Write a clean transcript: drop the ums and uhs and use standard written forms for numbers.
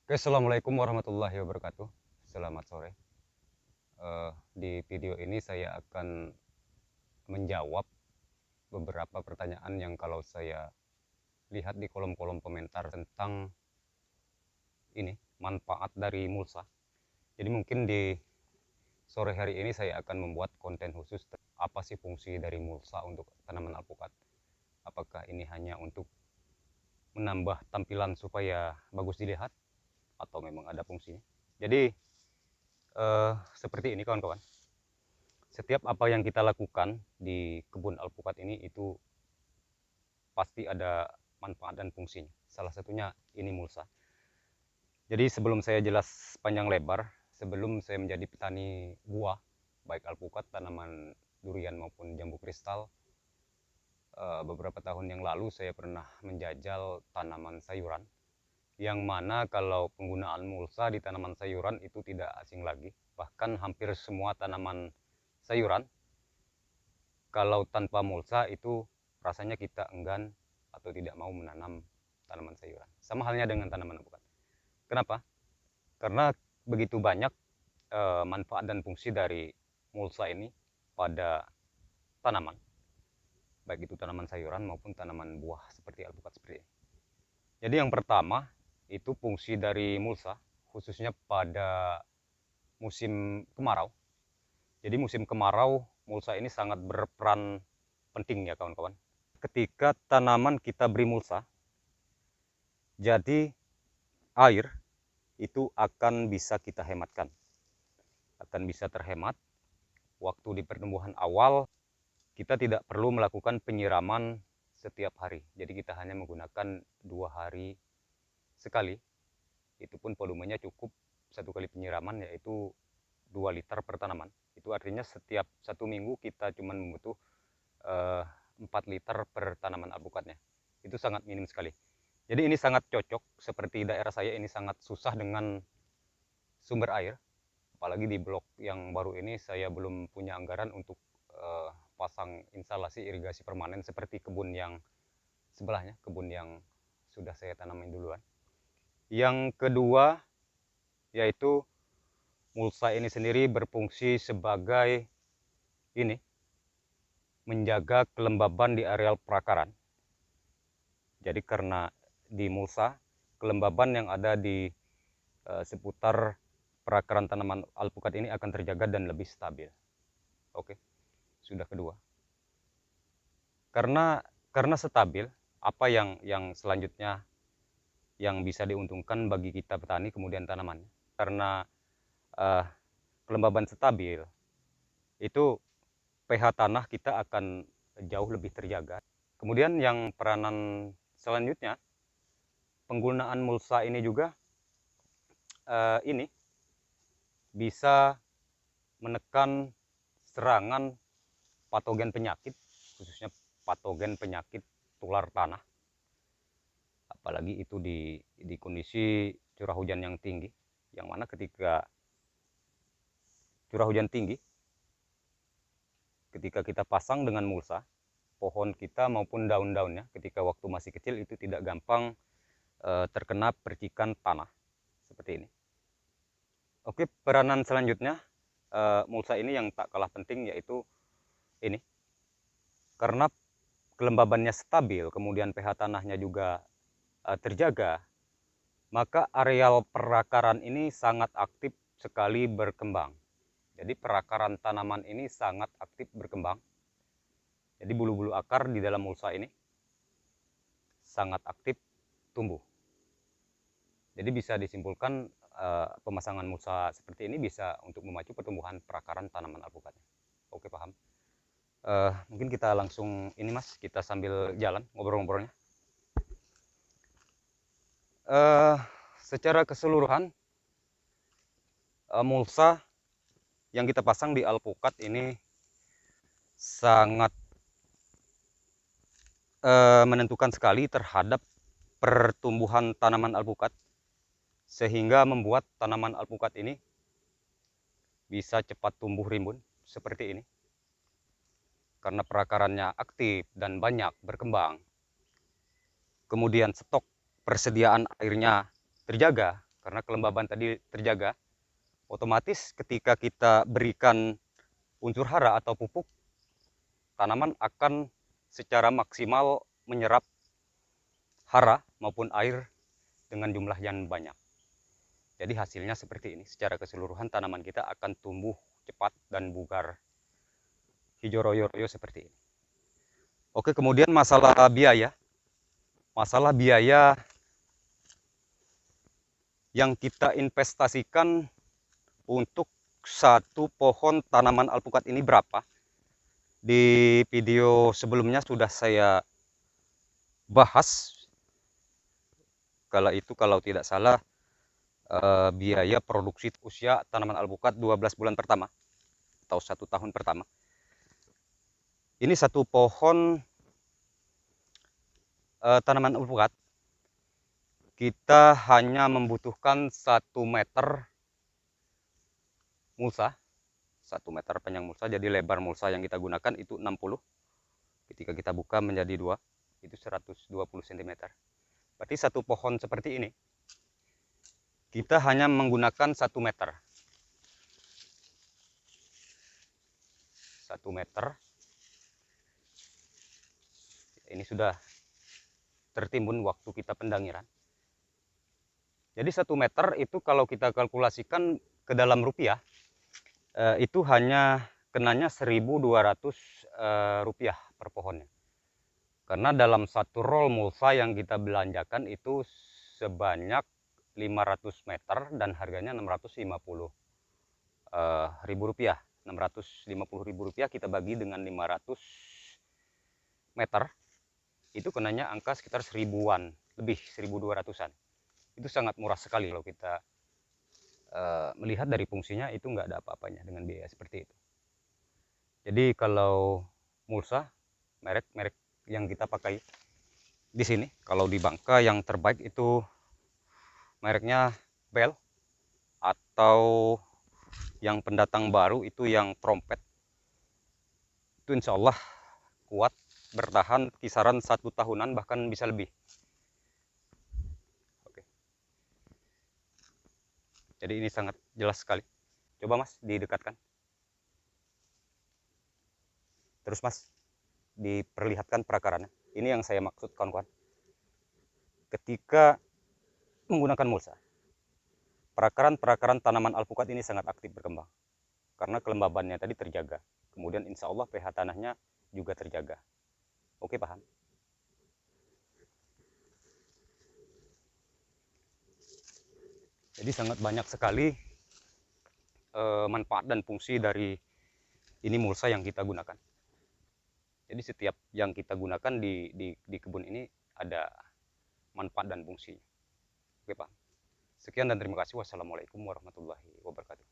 Oke, assalamualaikum warahmatullahi wabarakatuh. Selamat sore. Di video ini saya akan menjawab beberapa pertanyaan yang kalau saya lihat di kolom-kolom komentar tentang ini manfaat dari mulsa. Jadi mungkin di sore hari ini saya akan membuat konten khusus apa sih fungsi dari mulsa untuk tanaman alpukat. Apakah ini hanya untuk menambah tampilan supaya bagus dilihat atau memang ada fungsinya. Jadi seperti ini kawan-kawan. Setiap apa yang kita lakukan di kebun alpukat ini itu pasti ada manfaat dan fungsinya. Salah satunya ini mulsa. Jadi sebelum saya jelas panjang lebar, sebelum saya menjadi petani buah, baik alpukat, tanaman durian maupun jambu kristal, beberapa tahun yang lalu saya pernah menjajal tanaman sayuran, yang mana kalau penggunaan mulsa di tanaman sayuran itu tidak asing lagi. Bahkan hampir semua tanaman sayuran kalau tanpa mulsa itu rasanya kita enggan atau tidak mau menanam tanaman sayuran. Sama halnya dengan tanaman alpukat. Kenapa? Karena begitu banyak manfaat dan fungsi dari mulsa ini pada tanaman, baik itu tanaman sayuran maupun tanaman buah seperti alpukat seperti ini. Jadi yang pertama itu fungsi dari mulsa khususnya pada musim kemarau. Jadi musim kemarau mulsa ini sangat berperan penting ya kawan-kawan. Ketika tanaman kita beri mulsa, jadi air itu akan bisa kita hematkan. Akan bisa terhemat. Waktu di pertumbuhan awal, kita tidak perlu melakukan penyiraman setiap hari. Jadi kita hanya menggunakan 2 hari sekali. Itu pun volumenya cukup 1 kali penyiraman, yaitu 2 liter per tanaman. Itu artinya setiap 1 minggu kita cuma membutuh 4 liter per tanaman alpukatnya. Itu sangat minim sekali. Jadi ini sangat cocok, seperti daerah saya ini sangat susah dengan sumber air. Apalagi di blok yang baru ini saya belum punya anggaran untuk pasang instalasi irigasi permanen seperti kebun yang sebelahnya, kebun yang sudah saya tanamin duluan. Yang kedua yaitu mulsa ini sendiri berfungsi sebagai ini, menjaga kelembaban di areal perakaran. Jadi karena di mulsa, kelembaban yang ada di seputar perakaran tanaman alpukat ini akan terjaga dan lebih stabil. Oke, sudah kedua. Karena stabil, apa yang selanjutnya yang bisa diuntungkan bagi kita petani kemudian tanamannya. Karena kelembaban stabil, itu pH tanah kita akan jauh lebih terjaga. Kemudian yang peranan selanjutnya, penggunaan mulsa ini juga ini bisa menekan serangan patogen penyakit, khususnya patogen penyakit tular tanah. Apalagi itu di kondisi curah hujan yang tinggi, yang mana ketika curah hujan tinggi, ketika kita pasang dengan mulsa, pohon kita maupun daun-daunnya ketika waktu masih kecil itu tidak gampang terkena percikan tanah seperti ini. Oke, peranan selanjutnya mulsa ini yang tak kalah penting yaitu ini. Karena kelembabannya stabil, kemudian pH tanahnya juga terjaga, maka areal perakaran ini sangat aktif sekali berkembang. Jadi perakaran tanaman ini sangat aktif berkembang. Jadi bulu-bulu akar di dalam mulsa ini sangat aktif tumbuh. Jadi bisa disimpulkan pemasangan mulsa seperti ini bisa untuk memacu pertumbuhan perakaran tanaman alpukatnya. Oke, paham. Mungkin kita langsung ini mas, kita sambil jalan ngobrol-ngobrolnya. Secara keseluruhan mulsa yang kita pasang di alpukat ini sangat menentukan sekali terhadap pertumbuhan tanaman alpukat, sehingga membuat tanaman alpukat ini bisa cepat tumbuh rimbun seperti ini. Karena perakarannya aktif dan banyak berkembang, kemudian stok persediaan airnya terjaga karena kelembaban tadi terjaga, otomatis ketika kita berikan unsur hara atau pupuk, tanaman akan secara maksimal menyerap hara maupun air dengan jumlah yang banyak. Jadi hasilnya seperti ini. Secara keseluruhan tanaman kita akan tumbuh cepat dan bugar hijau royo-royo seperti ini. Oke, kemudian masalah biaya. Masalah biaya yang kita investasikan untuk satu pohon tanaman alpukat ini berapa? Di video sebelumnya sudah saya bahas. Kalau tidak salah, biaya produksi usia tanaman alpukat 12 bulan pertama atau 1 tahun pertama. Ini satu pohon tanaman alpukat, kita hanya membutuhkan 1 meter mulsa, 1 meter panjang mulsa. Jadi lebar mulsa yang kita gunakan itu 60. Ketika kita buka menjadi 2, itu 120 cm. Berarti satu pohon seperti ini kita hanya menggunakan 1 meter. 1 meter. Ini sudah tertimbun waktu kita pendangiran. Jadi 1 meter itu kalau kita kalkulasikan ke dalam rupiah, itu hanya kenanya 1.200 rupiah per pohonnya. Karena dalam satu roll mulsa yang kita belanjakan itu sebanyak 500 meter dan harganya 650 ribu rupiah. 650 ribu rupiah kita bagi dengan 500 meter, itu kenanya angka sekitar 1000-an, lebih 1200-an. Itu sangat murah sekali kalau kita melihat dari fungsinya, itu nggak ada apa-apanya dengan biaya seperti itu. Jadi kalau mulsa, merek yang kita pakai di sini, kalau di Bangka yang terbaik itu mereknya Bell, atau yang pendatang baru itu yang Trompet. Itu insya Allah kuat, bertahan kisaran 1 tahunan bahkan bisa lebih. Oke. Jadi ini sangat jelas sekali. Coba Mas didekatkan. Terus Mas diperlihatkan perakarannya. Ini yang saya maksud kawan-kawan. Ketika menggunakan mulsa, perakaran tanaman alpukat ini sangat aktif berkembang. Karena kelembabannya tadi terjaga. Kemudian insya Allah pH tanahnya juga terjaga. Oke, paham? Jadi sangat banyak sekali manfaat dan fungsi dari ini mulsa yang kita gunakan. Jadi setiap yang kita gunakan di kebun ini ada manfaat dan fungsinya. Oke, Pak. Sekian dan terima kasih. Wassalamualaikum warahmatullahi wabarakatuh.